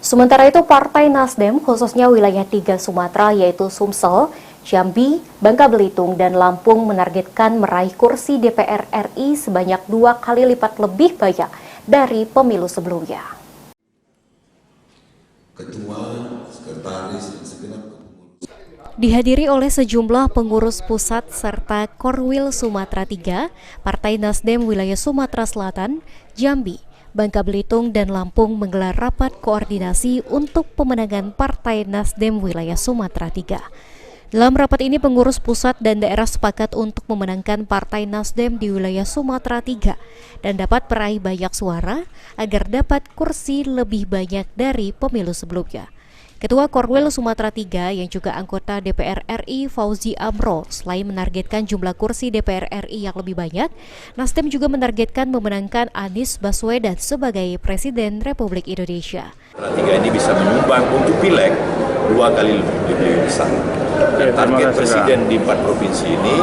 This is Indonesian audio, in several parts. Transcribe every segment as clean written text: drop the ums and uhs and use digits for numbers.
Sementara itu Partai Nasdem khususnya wilayah 3 Sumatera yaitu Sumsel, Jambi, Bangka Belitung, dan Lampung menargetkan meraih kursi DPR RI sebanyak 2 kali lipat lebih banyak dari pemilu sebelumnya. Ketua, sekretaris, dan segenap Dihadiri oleh sejumlah pengurus pusat serta Korwil Sumatera III, Partai Nasdem wilayah Sumatera Selatan, Jambi, Bangka Belitung, dan Lampung menggelar rapat koordinasi untuk pemenangan Partai Nasdem wilayah Sumatera III. Dalam rapat ini, pengurus pusat dan daerah sepakat untuk memenangkan Partai Nasdem di wilayah Sumatera III dan dapat meraih banyak suara agar dapat kursi lebih banyak dari pemilu sebelumnya. Ketua Korwil Sumatera III yang juga anggota DPR RI Fauzi Amro selain menargetkan jumlah kursi DPR RI yang lebih banyak, Nasdem juga menargetkan memenangkan Anies Baswedan sebagai Presiden Republik Indonesia. Sumatera III ini bisa menyumbang untuk pileg 2 kali lebih besar. Dan target presiden di 4 provinsi ini,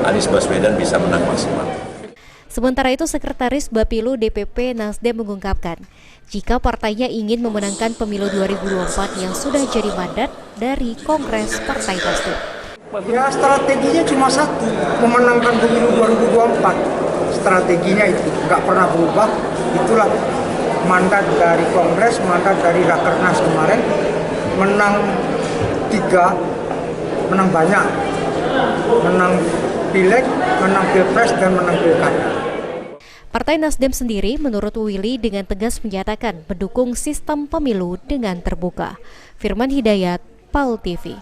Anies Baswedan bisa menang maksimal. Sementara itu, Sekretaris Bapilu DPP Nasdem mengungkapkan, jika partainya ingin memenangkan pemilu 2024 yang sudah jadi mandat dari Kongres Partai Nasdem. Ya, strateginya cuma satu, memenangkan pemilu 2024. Strateginya itu nggak pernah berubah. Itulah mandat dari Kongres, mandat dari Rakernas kemarin, menang 3, menang banyak, menang pileg, menang pilpres, dan menang pilkada. Partai Nasdem sendiri menurut Willy dengan tegas menyatakan mendukung sistem pemilu dengan terbuka. Firman Hidayat, PAL TV.